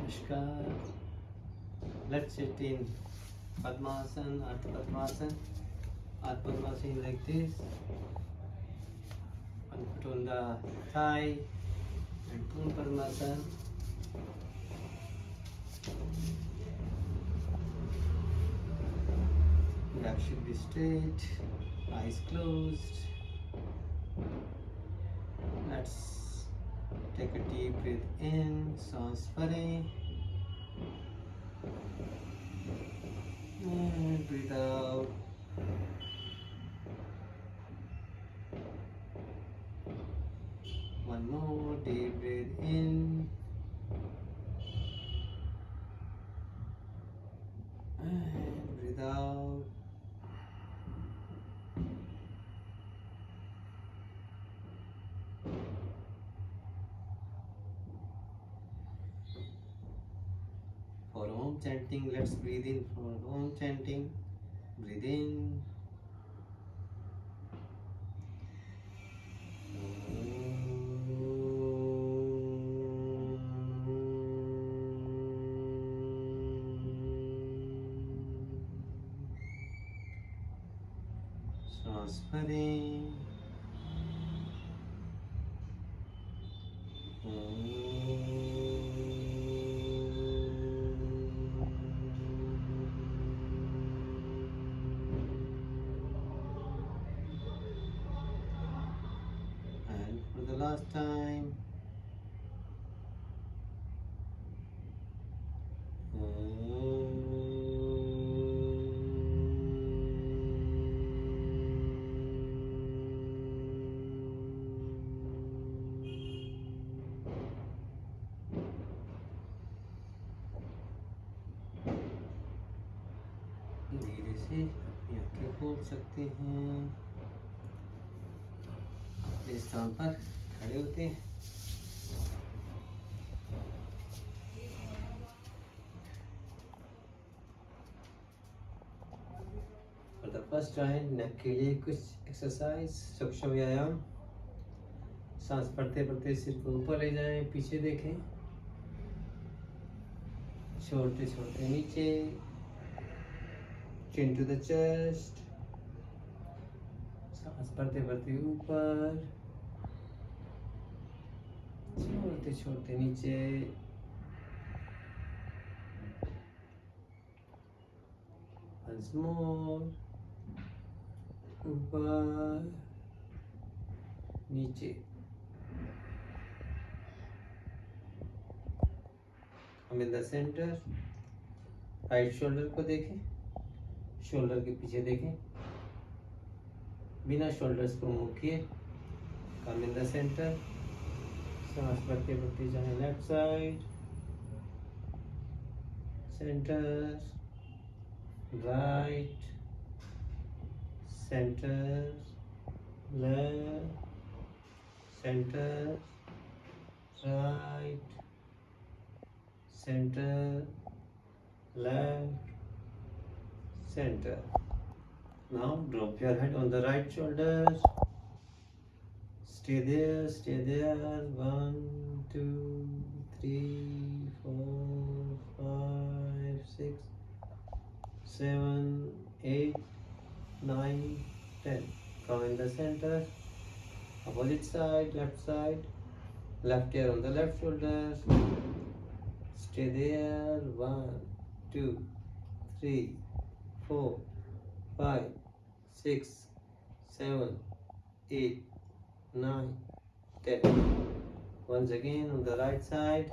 Namaskar. Let's sit in Padmasana, Ardha Padmasana. Ardha Padmasana like this. One foot on the thigh and Purna Padmasana. Back should be straight, eyes closed. Let's take a deep breath in, सांस भरें. And breathe out. One more deep breath in. And breathe out. For Om chanting, let's breathe in for Om chanting. Breathe in. सांस भरें. And for the last time. धीरे से अपनी आंखें खोल सकते हैं. अपने स्थान पर खड़े होते हैं. For the first time, नेक के लिए कुछ एक्सरसाइज, सूक्ष्म व्यायाम. सांस पढ़ते पढ़ते सिर को ऊपर ले जाएं, पीछे देखें, छोड़ते छोड़ते नीचे. Chin to the chest. सांस पढ़ते पढ़ते ऊपर, छोड़ते छोड़ते नीचे. Once more. ऊपर, नीचे. हम in the center. Right shoulder को देखें, शोल्डर के पीछे देखें, बिना शोल्डर्स को मूव किए. कम इन द सेंटर. सांस बढ़ते बढ़ते जाए left side, centre, right, centre, left, centre, right, centre, left, center. Now drop your head on the right shoulder. Stay there, stay there. 1, 2, 3, 4, 5, 6, 7, 8, 9, 10. Come in the center. Opposite side, left side. Left ear on the left shoulder. Stay there. 1, 2, 3, 4, 5, 6, 7, 8, 9, 10. Once again on the right side.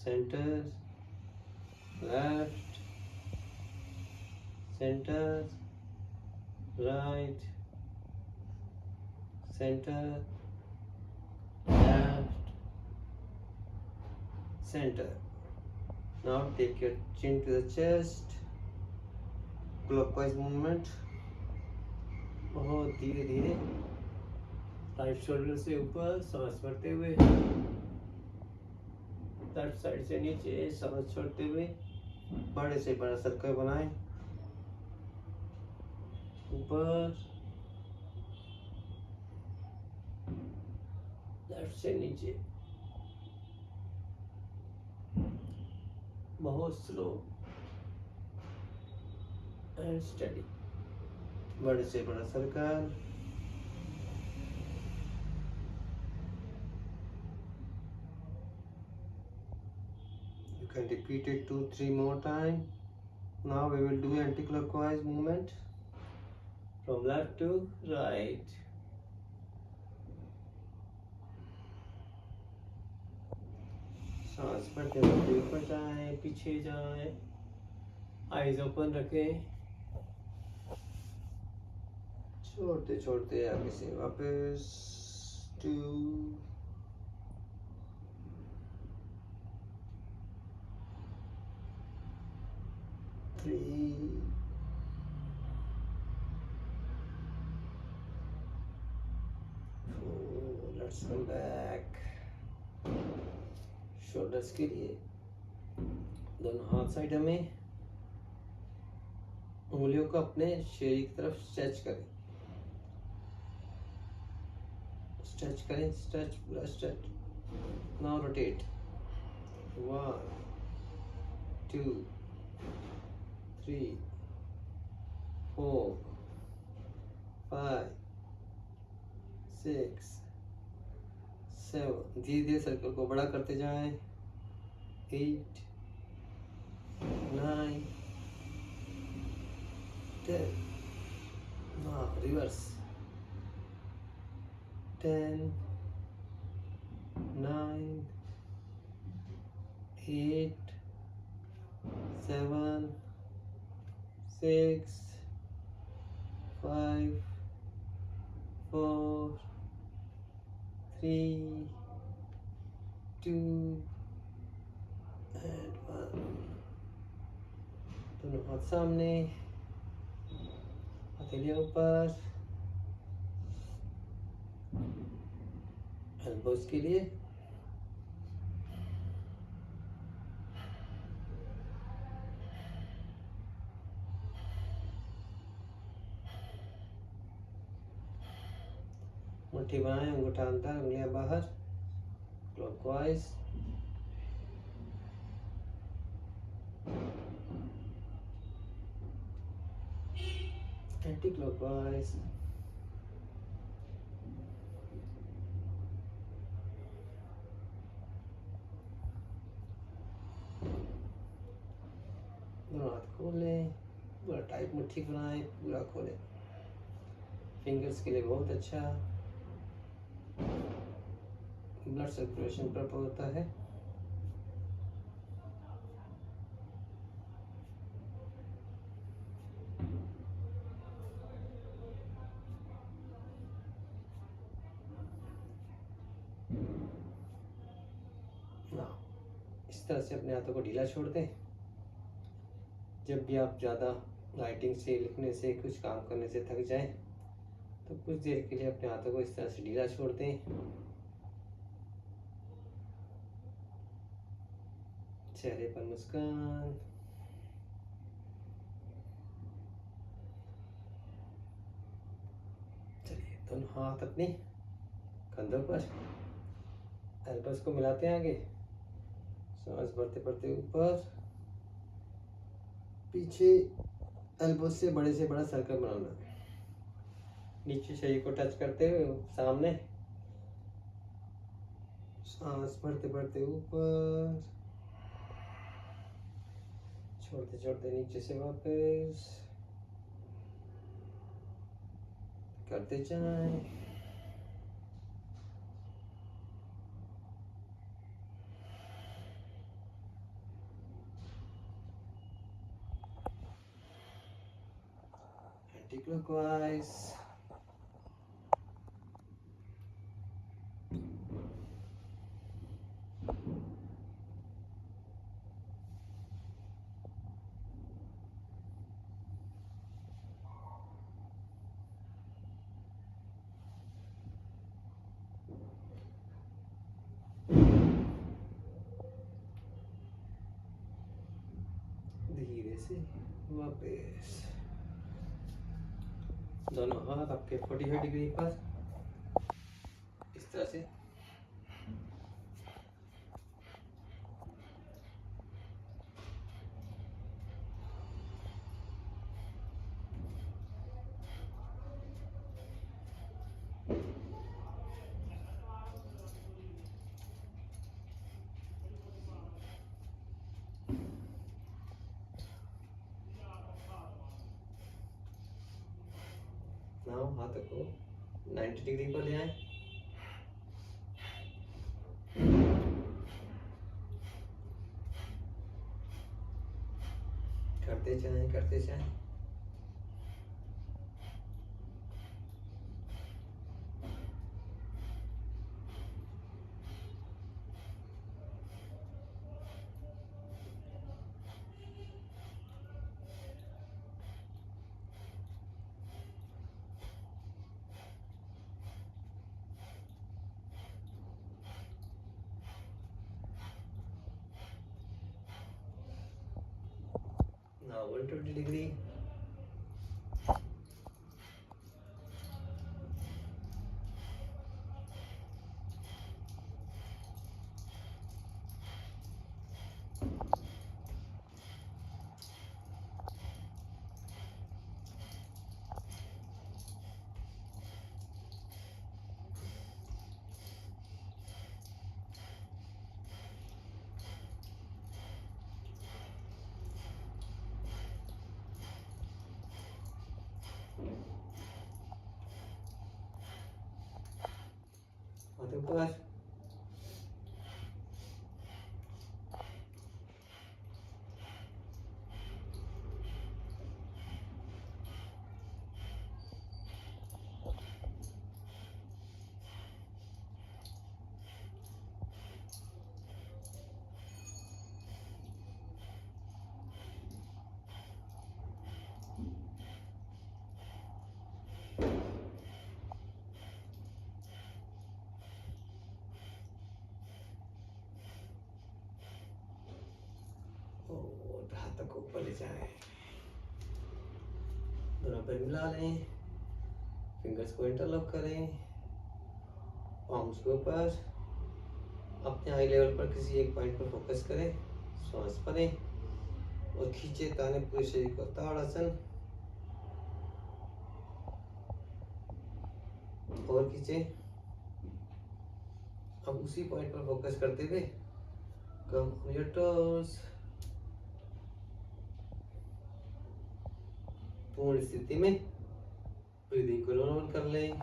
Center, left, center, right, center, left, center. Now take your chin to the chest. Clockwise movement. बहुत धीरे धीरे. Right shoulder से ऊपर, सांस भरते हुए. Left side से नीचे, सांस छोड़ते हुए. बड़े से बड़ा सर्कल बनाएं. ऊपर, लेफ्ट से नीचे. बहुत स्लो एंड स्टडी। बड़े से बड़ा circle, you can repeat it 2-3 more time. Now we will do anti-clockwise movement from left to right. सांस भरते भरते ऊपर जाए, पीछे जाए, आईज ओपन रखें, छोड़ते छोड़ते आगे से वापस 2 3 4। Let's come back. शोल्डर्स के लिए दोनों हाथ साइड में, उंगलियों को अपने शरीर की तरफ स्ट्रेच करें, स्ट्रेच करें, स्ट्रेच, पूरा स्ट्रेच। Now rotate 1 2 3 4 5 6 7। धीरे धीरे सर्कल को बड़ा करते जाएं। 8 9 10। now reverse 10 9 8 7 6 5 4 3 2 and 1। दोनों हाथ सामने, हथेलियां ऊपर, एल्बोस के लिए मुट्ठी बनाएं, अंगूठा अंदर, उंगलियां बाहर, क्लॉकवाइज। Anti clockwise. दोनों हाथ खोलें, पूरा टाइट मुट्ठी बनाएं, पूरा खोलें। फिंगर्स के लिए बहुत अच्छा, ब्लड सर्कुलेशन प्रॉपर होता है। इस तरह से अपने हाथों को ढीला छोड़ दें। जब भी आप ज़्यादा राइटिंग से, लिखने से, कुछ काम करने से थक जाएं तो कुछ देर के लिए अपने हाथों को इस तरह से ढीला छोड़ दें। चेहरे पर मुस्कान। चलिए, दोनों हाथ अपने कंधों पर, एल्बोस को मिलाते हैं आगे, सांस भरते भरते ऊपर, पीछे एल्बोस से बड़ा सर्कल बनाना, नीचे शरीर को टच करते हुए सामने, सांस भरते भरते ऊपर, छोड़ते छोड़ते नीचे से वापस करते जाएं। एंटी-क्लॉकवाइज। धीरे से वापस, दोनों हाथ आपके 45 डिग्री पर इस तरह से हाथ को 90 डिग्री पर ले आए। करते जाएं। Now 120 degree. हाथ ऊपर। और हाथ को ऊपर ले जाएं। दोनों पैर मिला लें, फिंगर्स को इंटरलॉक करें, पाम्स के ऊपर, अपने आई लेवल पर किसी एक पॉइंट पर फोकस करें, सांस भरें और खींचे ताने पूरे शरीर को। ताड़ासन। और खींचे। अब उसी पॉइंट पर फोकस करते हुए कम ऑन योर टोस। पूर्ण स्थिति में ब्रीदिंग को नॉर्मल कर लें,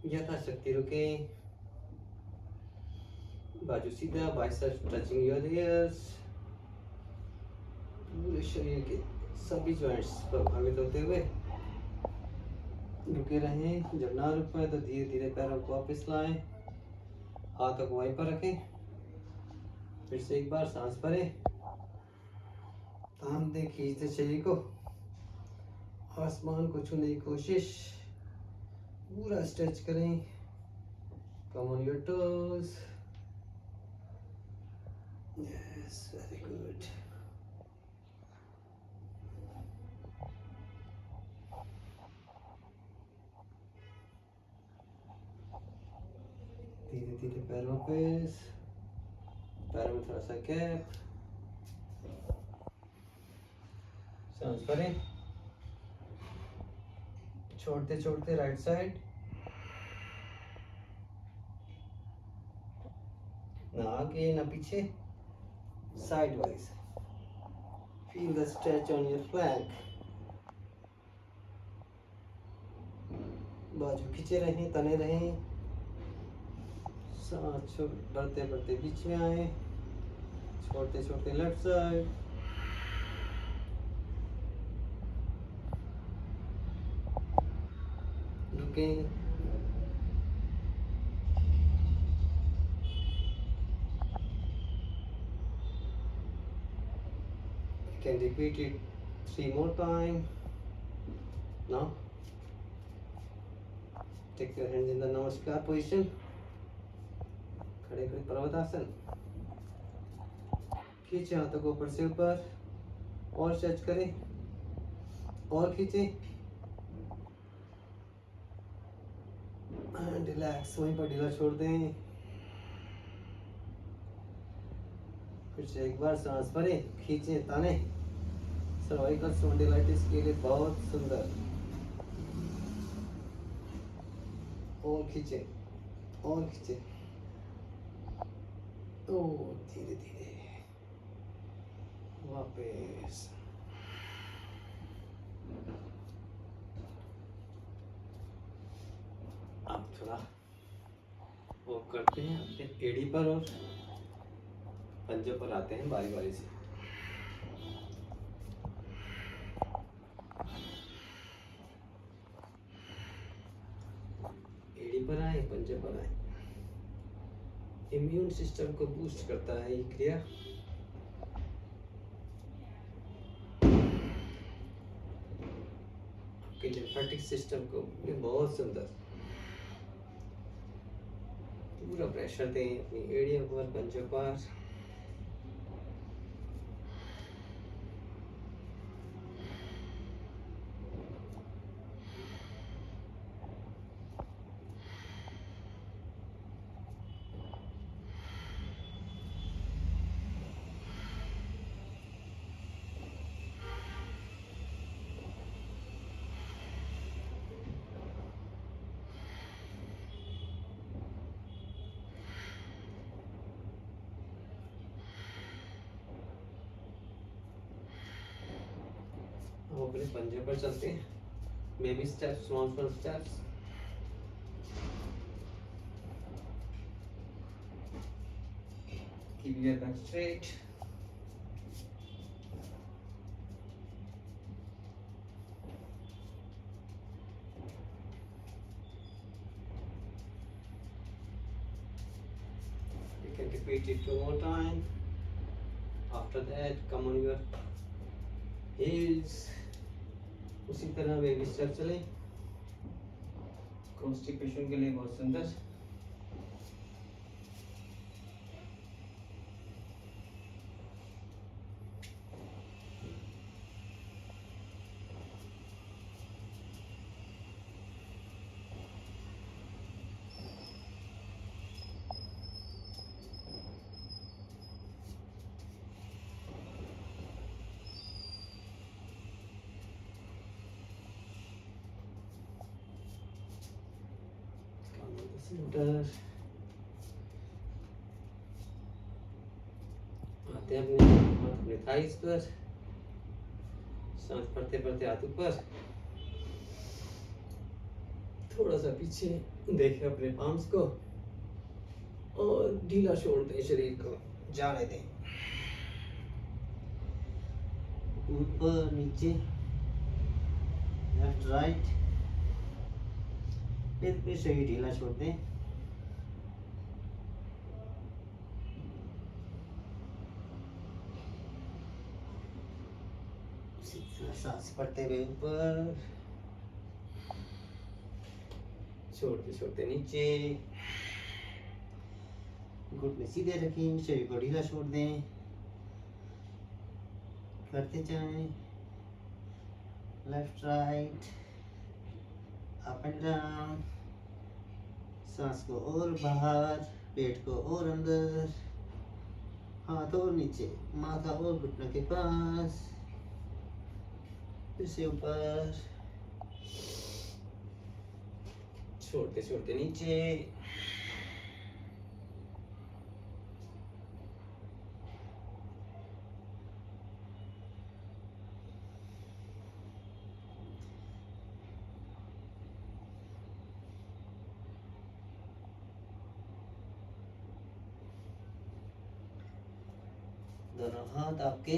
यथाशक्ति रुकें, बाजू सीधा, बाइसेप्स टचिंग योर ईयर्स, पूरे शरीर के सभी जॉइंट्स प्रभावित होते हुए रुके रहें। जब ना रुक पाए तो धीरे धीरे पैरों को वापस लाएं, हाथों को वहीं पर रखें। फिर से एक बार सांस भरें, तान दें, खींचते शरीर को, आसमान को छूने की कोशिश, पूरा स्ट्रेच करें। Come on your toes. Yes, very good. धीरे धीरे पैरों पे, पैरों में थोड़ा सा गैप, सांस भरें, छोड़ते छोड़ते राइट साइड, ना आगे ना पीछे, side wise. Feel the stretch on your flank. बाजू खींचे रहें, तने रहें। सांस बढ़ते बढ़ते बीच में आए, छोड़ते छोड़ते लेफ्ट साइड, रुकें, can repeat it 3 more time. Now take your hands in the namaskar position, खड़े खड़े पर्वतासन। खींचे हाथों को ऊपर से ऊपर और स्ट्रेच करें और खींचे एंड रिलैक्स, वहीं पर ढीला छोड़ दें। फिर से एक बार सांस भरें, खींचे ताने, सर्वाइकल स्पॉन्डिलाइटिस के लिए बहुत सुंदर। और खींचे और खींचे, और धीरे धीरे वापस। और करते हैं अपने एड़ी पर और पंजे पर आते हैं बारी बारी से। एड़ी पर आए, पंजे पर आए। इम्यून सिस्टम को बूस्ट करता है ये क्रिया। आपके लिम्फेटिक सिस्टम को भी बहुत सुंदर पूरा प्रेशर दें अपनी एड़ियों पर, पंजों पर। अपने पंजे पर चलते हैं, baby steps, small steps. Keep your back straight. You can repeat it 2 more times. After that, come on your heels. उसी तरह बेबी स्टेप चले। कॉन्स्टिपेशन के लिए बहुत सुंदर। सेंटर आते हैं अपने थाइस पर, सांस भरते भरते हाथ ऊपर, थोड़ा सा पीछे देखें अपने पाम्स को और ढीला छोड़ दें, शरीर को जाने दें। ऊपर नीचे, लेफ्ट राइट, फिर शरीर ढीला छोड़ दें। सांस भरते हुए ऊपर, छोड़ते छोड़ते नीचे, घुटने सीधे रखें, शरीर को ढीला छोड़ दें, करते जाएं, left right, up and down, सांस को और बाहर, पेट को और अंदर, हाथ और नीचे, माथा और घुटने के पास, फिर से ऊपर, छोड़ते छोड़ते नीचे, दोनों हाथ आपके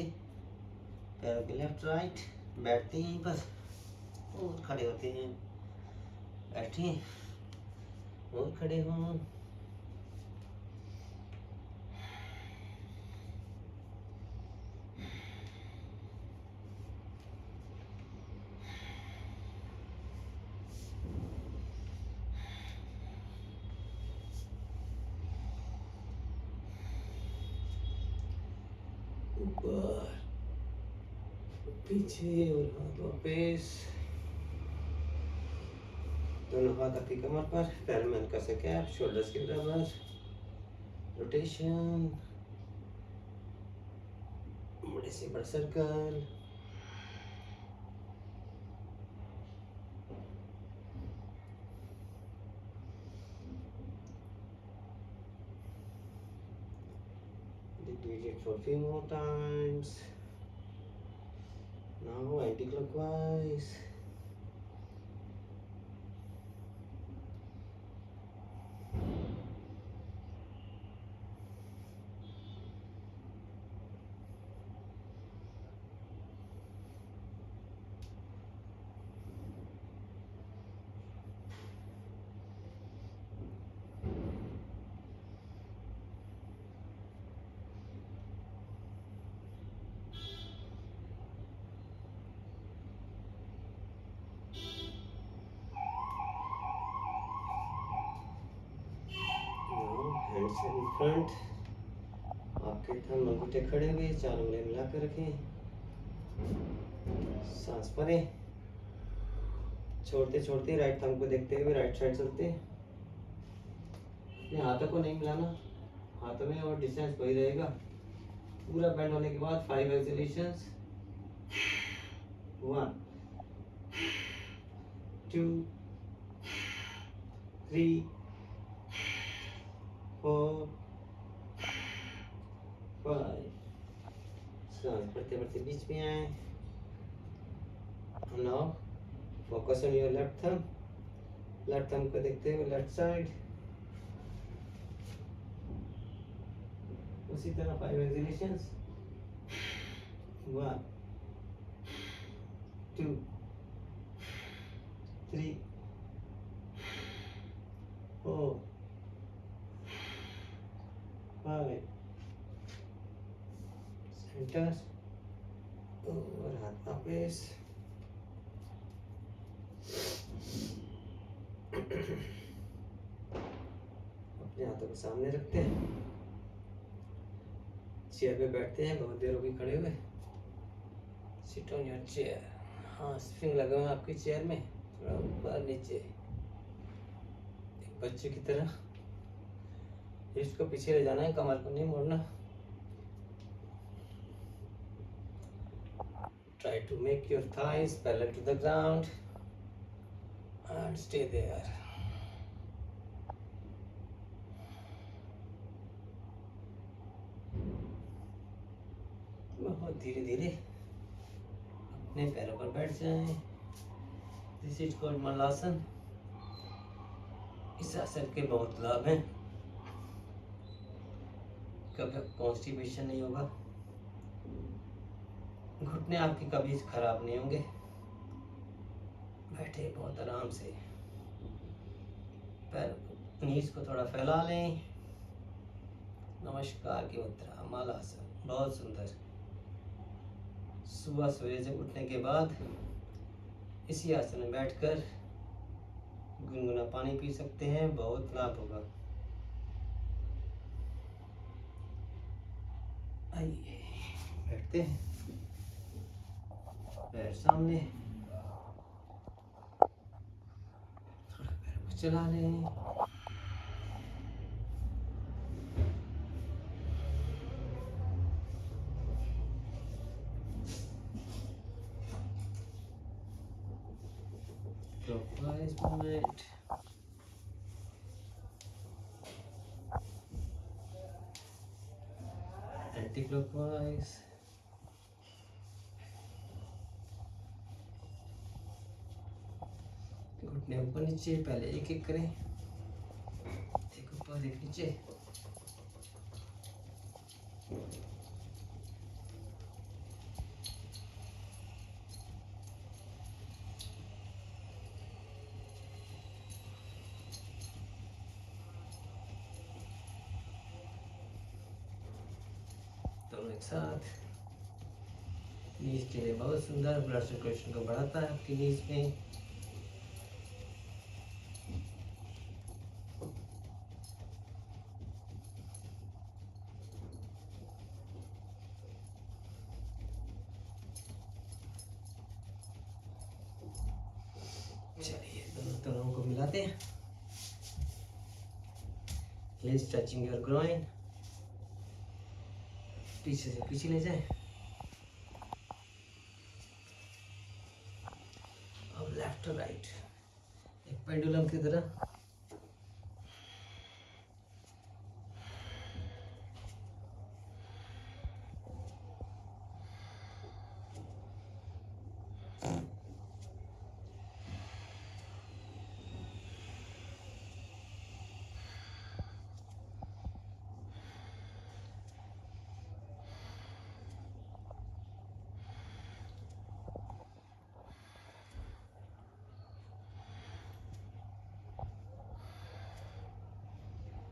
पैरों के लेफ्ट राइट, बैठते हैं बस और खड़े होते हैं, बैठे और खड़े हों, ऊपर पीछे और हाथ वापस, दोनों हाथ आपकी कमर पर, पैर में हल्का सा गैप, शोल्डर्स के बराबर, रोटेशन, बड़े से बड़ा circle, repeat it for a few more times. Now anti-clockwise. Hands in front, आपके थंब अंगूठे खड़े हुए, 4 उंगलियां मिला कर रखें, सांस भरें, छोड़ते छोड़ते राइट थंब को देखते हुए राइट साइड चलते। अपने हाथों को नहीं मिलाना, हाथों में और डिस्टेंस वही रहेगा। पूरा बेंड होने के बाद 5 एक्सहेलेशंस, 1 2 3 4 5। सांस भरते भरते बीच में आए। Now focus on your left thumb को देखते हुए लेफ्ट साइड, उसी तरह 5 एक्सहेलेशंस, 1 2 3 4 5। सेंटर और हाथ वापस। अपने हाथों को सामने रखते हैं, चेयर पे बैठते हैं, बहुत देर होगी खड़े हुए। Sit on your chair. हाँ, स्प्रिंग लगे हुए हैं आपकी चेयर में, थोड़ा ऊपर नीचे, एक बच्चे की तरह। रिस्ट को पीछे ले जाना है, कमर को नहीं मोड़ना। Try to make your thighs parallel to the ground and stay there. बहुत धीरे धीरे अपने पैरों पर बैठ जाएं। This is called malasana. इस आसन के बहुत लाभ हैं। कभी कॉन्स्टिपेशन नहीं होगा, घुटने आपके कभी खराब नहीं होंगे। बैठे बहुत आराम से, पैर नीज को थोड़ा फैला लें। नमस्कार की मुद्रा, मलासन, बहुत सुंदर। सुबह सवेरे से उठने के बाद इसी आसन में बैठकर गुनगुना पानी पी सकते हैं, बहुत लाभ होगा। आइए बैठते हैं, पैर सामने, थोड़ा पैर को चला लें। Clockwise movement, anti-clockwise, घुटने ऊपर नीचे, पहले एक एक करें, एक ऊपर एक नीचे। दोनों एक साथ। नीज के लिए बहुत सुंदर, ब्लड सर्कुलेशन को बढ़ाता है आपकी नीज में। चलिए दोनों तरह को मिलाते हैं। Heels touching your groin, पीछे से पीछे ले जाए। अब लेफ्ट और राइट, एक पेंडुलम की तरह।